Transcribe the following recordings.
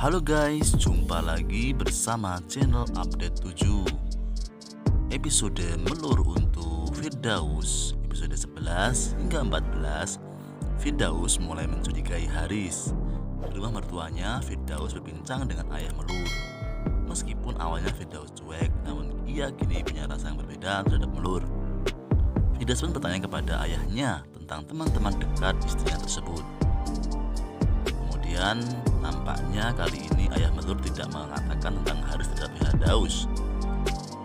Halo guys, jumpa lagi bersama channel Update 7. Episode melur untuk Firdaus, episode 11 hingga 14. Firdaus mulai mencurigai Haris. Di rumah mertuanya, Firdaus berbincang dengan ayah melur. Meskipun awalnya Firdaus cuek, namun ia kini punya rasa yang berbeda terhadap melur. Firdaus pun bertanya kepada ayahnya tentang teman-teman dekat istrinya tersebut. Kemudian nampaknya kali ini ayah melur tidak mengatakan tentang Haris terhadap Firdaus.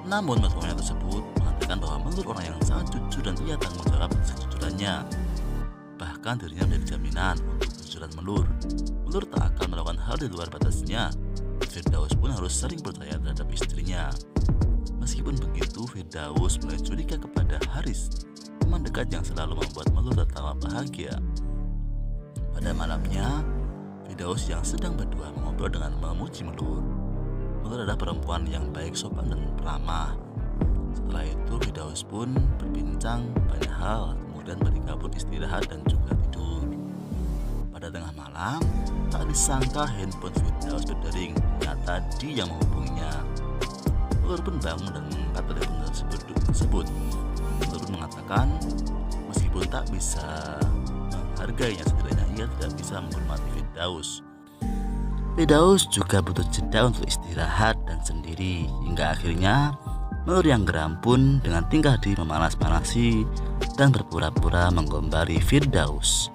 Namun mertuanya tersebut mengatakan bahwa melur orang yang sangat jujur dan ia tanggung jawab atas kejujurannya. Bahkan dirinya menjadi jaminan untuk kejujuran melur. Melur tak akan melakukan hal di luar batasnya. Firdaus pun harus sering percaya terhadap istrinya. Meskipun begitu, Firdaus mulai curiga kepada Haris, teman dekat yang selalu membuat melur tertawa bahagia. Pada malamnya, Firdaus yang sedang berdua mengobrol dengan memuji melur. Melur adalah perempuan yang baik, sopan, dan ramah. Setelah itu Firdaus pun berbincang banyak hal, kemudian mereka pun istirahat dan juga tidur. Pada tengah malam, tak disangka handphone Firdaus berdering. Ternyata dia yang menghubunginya. Melur pun bangun dan mengangkat telepon tersebut. Melur pun mengatakan meskipun tak bisa menghargainya, setidaknya ia tidak bisa menghormati Firdaus. Firdaus juga butuh jeda untuk istirahat dan sendiri, hingga akhirnya Melur yang geram pun dengan tingkah laku memanas-manasi dan berpura-pura menggombari Firdaus.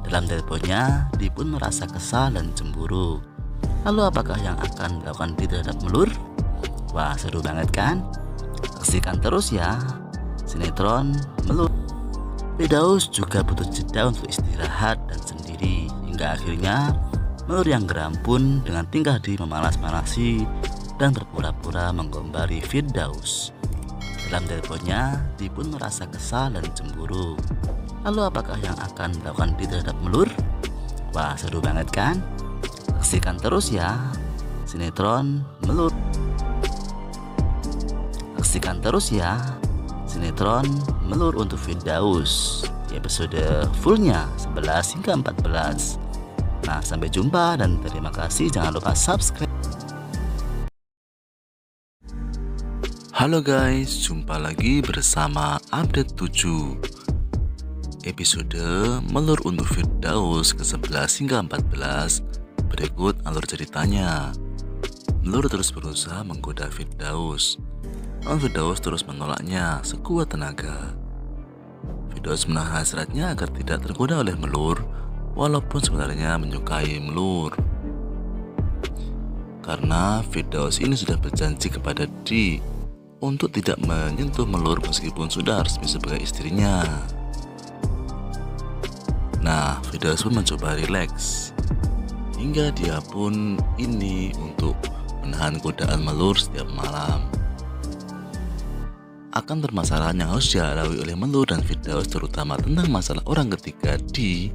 Dalam teleponnya, dia pun merasa kesal dan cemburu. Lalu apakah yang akan dilakukan dia terhadap Melur? Wah, seru banget kan? Saksikan terus ya sinetron Melur. Firdaus juga butuh jeda untuk istirahat dan sendiri, hingga akhirnya Melur yang geram pun dengan tingkah laku memanas-manasi dan berpura-pura menggombari Firdaus. Dalam teleponnya, dia pun merasa kesal dan cemburu. Lalu apakah yang akan dilakukan dia terhadap Melur? Wah, seru banget kan? Saksikan terus ya sinetron Melur. Saksikan terus ya sinetron Melur untuk Firdaus di episode fullnya 11 hingga 14. Nah, sampai jumpa dan terima kasih. Jangan lupa subscribe. Halo guys, jumpa lagi bersama Update 7. Episode melur untuk Firdaus ke-11 hingga 14. Berikut alur ceritanya. Melur terus berusaha menggoda Firdaus. Namun Firdaus terus menolaknya sekuat tenaga. Firdaus menahan hasratnya agar tidak tergoda oleh Melur, walaupun sebenarnya menyukai Melur. Karena Firdaus ini sudah berjanji kepada Di untuk tidak menyentuh Melur meskipun sudah resmi sebagai istrinya. Nah, Firdaus pun mencoba rileks, hingga dia pun ini untuk menahan godaan Melur setiap malam. Akan permasalahan yang harus dilalui oleh Melur dan Firdaus, terutama tentang masalah orang ketiga Di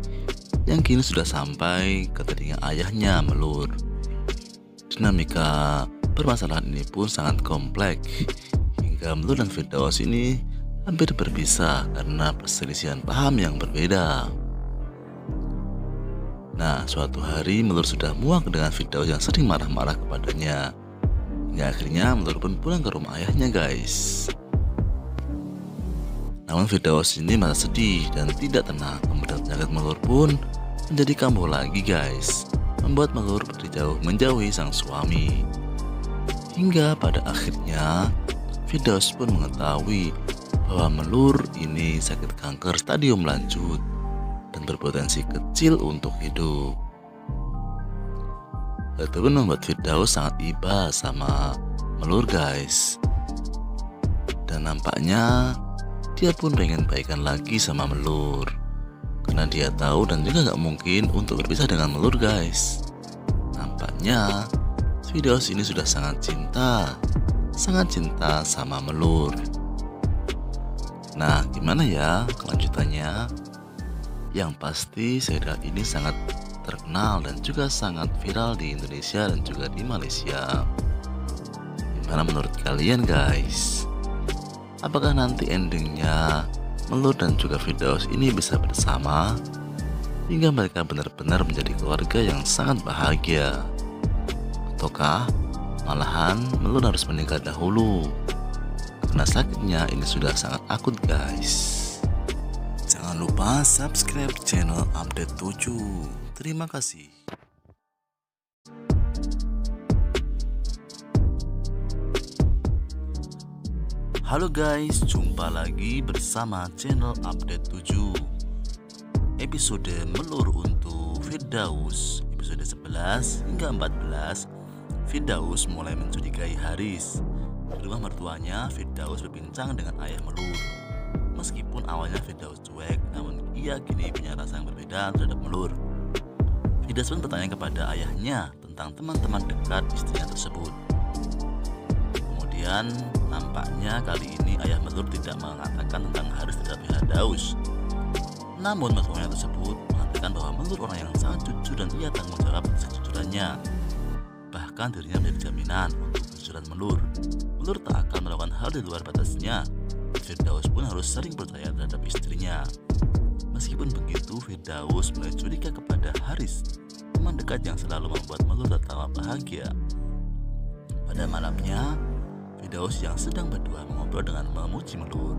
yang kini sudah sampai ke telinga ayahnya Melur. Dinamika permasalahan ini pun sangat kompleks, hingga Melur dan Firdaus ini hampir berpisah karena perselisihan paham yang berbeda. Nah, suatu hari Melur sudah muak dengan Firdaus yang sering marah-marah kepadanya, hingga akhirnya Melur pun pulang ke rumah ayahnya guys. Namun Firdaus ini merasa sedih dan tidak tenang. Kemudian penyakit Melur pun menjadi kambuh lagi guys, membuat Melur menjauhi sang suami. Hingga pada akhirnya Firdaus pun mengetahui bahwa Melur ini sakit kanker stadium lanjut dan berpotensi kecil untuk hidup. Itu pun membuat Firdaus sangat iba sama Melur guys. Dan nampaknya dia pun pengen baikan lagi sama Melur, karena dia tahu dan juga gak mungkin untuk berpisah dengan Melur guys. Nampaknya Firdaus ini sudah sangat cinta sama Melur. Nah, gimana ya kelanjutannya? Yang pasti serial ini sangat terkenal dan juga sangat viral di Indonesia dan juga di Malaysia. Gimana menurut kalian guys? Apakah nanti endingnya Melur dan juga Firdaus ini bisa bersama hingga mereka benar-benar menjadi keluarga yang sangat bahagia? ataukah malahan Melur harus meninggal dahulu? Karena sakitnya ini sudah sangat akut guys. Jangan lupa subscribe channel Update 7. Terima kasih. Halo guys, jumpa lagi bersama channel Update 7. Episode Melur untuk Firdaus, episode 11 hingga 14. Firdaus mulai mencurigai Haris. Di rumah mertuanya, Firdaus berbincang dengan ayah Melur. Meskipun awalnya Firdaus cuek, namun ia kini punya rasa yang berbeda terhadap Melur. Firdaus pun bertanya kepada ayahnya tentang teman-teman dekat istrinya tersebut. Kemudian nampaknya kali ini ayah Melur tidak mengatakan tentang Haris terhadap Firdaus. Namun mertuanya tersebut mengatakan bahwa Melur orang yang sangat jujur dan ia tanggung jawab atas kejujurannya. Bahkan dirinya menjadi jaminan untuk kejujuran Melur. Melur tak akan melakukan hal di luar batasnya. Firdaus pun harus sering percaya terhadap istrinya. Meskipun begitu, Firdaus mulai curiga kepada Haris, teman dekat yang selalu membuat Melur tertawa bahagia. Pada malamnya, Firdaus yang sedang berdua mengobrol dengan memuji Melur.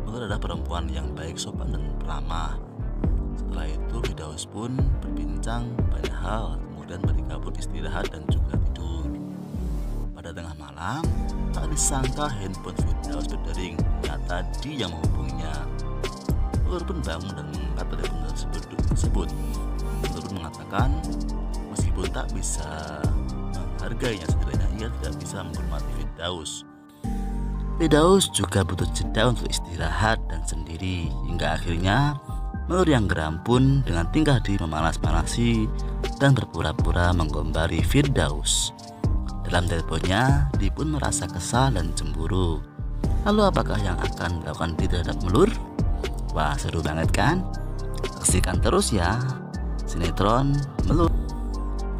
Melur adalah perempuan yang baik, sopan, dan ramah. Setelah itu Firdaus pun berbincang banyak hal, kemudian mereka pun istirahat dan juga tidur. Pada tengah malam, tak disangka handphone Firdaus berdering. Ternyata dia yang menghubunginya. Melur pun bangun dan mengangkat telepon tersebut. Melur pun mengatakan meskipun tak bisa menghargainya, setidaknya ia tidak bisa menghormati Firdaus. Firdaus juga butuh jeda untuk istirahat dan sendiri. Hingga akhirnya Melur yang geram pun dengan tingkah laku memanas-manasi dan berpura-pura menggombari Firdaus. Dalam teleponnya, dia pun merasa kesal dan cemburu. Lalu apakah yang akan dilakukan dia terhadap Melur? Wah, seru banget kan? Saksikan terus ya sinetron Melur.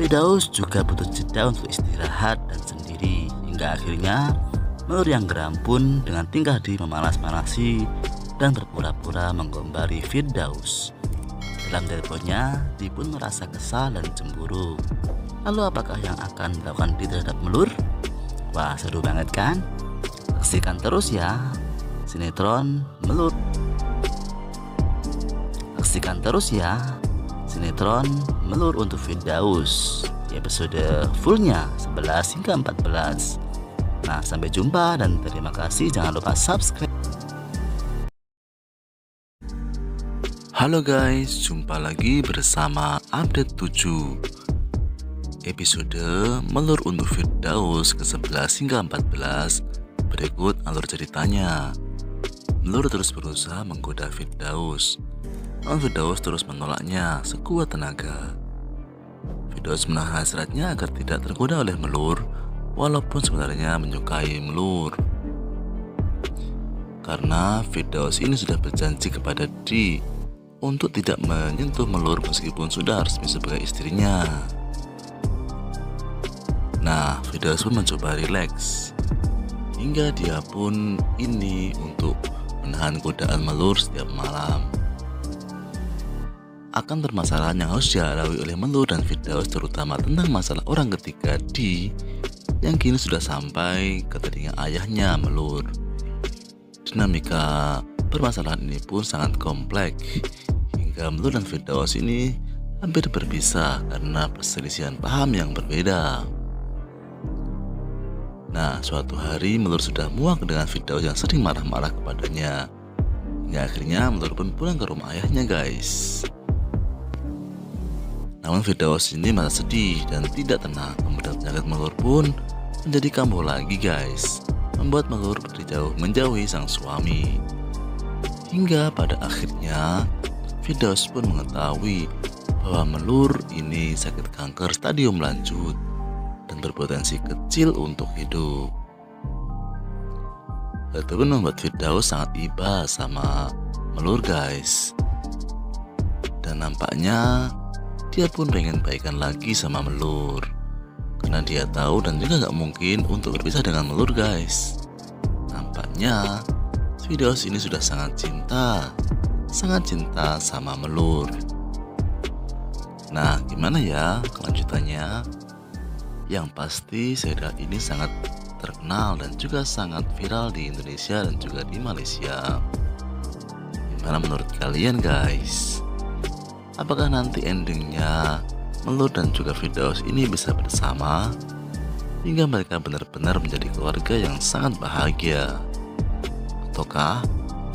Firdaus juga butuh jeda untuk istirahat dan sendiri. Hingga akhirnya Melur yang geram pun dengan tingkah laku memanas-manasi dan berpura-pura menggombari Firdaus. Dalam teleponnya, dia pun merasa kesal dan cemburu. Lalu apakah yang akan dilakukan dia terhadap Melur? Wah, seru banget kan? Saksikan terus ya sinetron Melur. Saksikan terus ya sinetron Melur untuk Firdaus di episode fullnya 11 hingga 14. Nah, sampai jumpa dan terima kasih. Jangan lupa subscribe. Halo guys, jumpa lagi bersama Update 7. Episode Melur untuk Firdaus ke-11 hingga 14. Berikut alur ceritanya. Melur terus berusaha menggoda Firdaus, namun Firdaus terus menolaknya sekuat tenaga. Firdaus menahan hasratnya agar tidak tergoda oleh Melur, walaupun sebenarnya menyukai Melur. Karena Firdaus ini sudah berjanji kepada Di untuk tidak menyentuh Melur meskipun sudah resmi sebagai istrinya. Nah, Firdaus pun mencoba rileks, hingga dia pun ini untuk menahan godaan Melur setiap malam. Akan permasalahan yang harus dilalui oleh Melur dan Firdaus, terutama tentang masalah orang ketiga Di yang kini sudah sampai ke telinga ayahnya Melur. Dinamika permasalahan ini pun sangat kompleks, hingga Melur dan Firdaus ini hampir berpisah karena perselisihan paham yang berbeda. Nah, suatu hari Melur sudah muak dengan Firdaus yang sering marah-marah kepadanya. Hingga akhirnya Melur pun pulang ke rumah ayahnya guys. Namun Firdaus ini merasa sedih dan tidak tenang. Kemudian penyakit Melur pun menjadi kambuh lagi guys, membuat Melur menjauhi sang suami. Hingga pada akhirnya Firdaus pun mengetahui bahwa Melur ini sakit kanker stadium lanjut dan berpotensi kecil untuk hidup. Hal itu pun membuat Firdaus sangat iba sama Melur guys. Dan nampaknya dia pun pengen baikan lagi sama Melur, karena dia tahu dan juga gak mungkin untuk berpisah dengan Melur guys. Nampaknya Firdaus ini sudah sangat cinta sama Melur. Nah, gimana ya kelanjutannya? Yang pasti serial ini sangat terkenal dan juga sangat viral di Indonesia dan juga di Malaysia. Gimana menurut kalian guys? Apakah nanti endingnya Melur dan juga Firdaus ini bisa bersama hingga mereka benar-benar menjadi keluarga yang sangat bahagia? Ataukah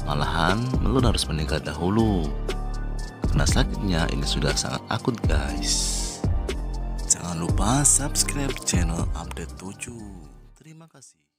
malahan Melur harus menikah dahulu karena sakitnya ini sudah sangat akut guys? Jangan lupa subscribe channel Update 7. Terima kasih.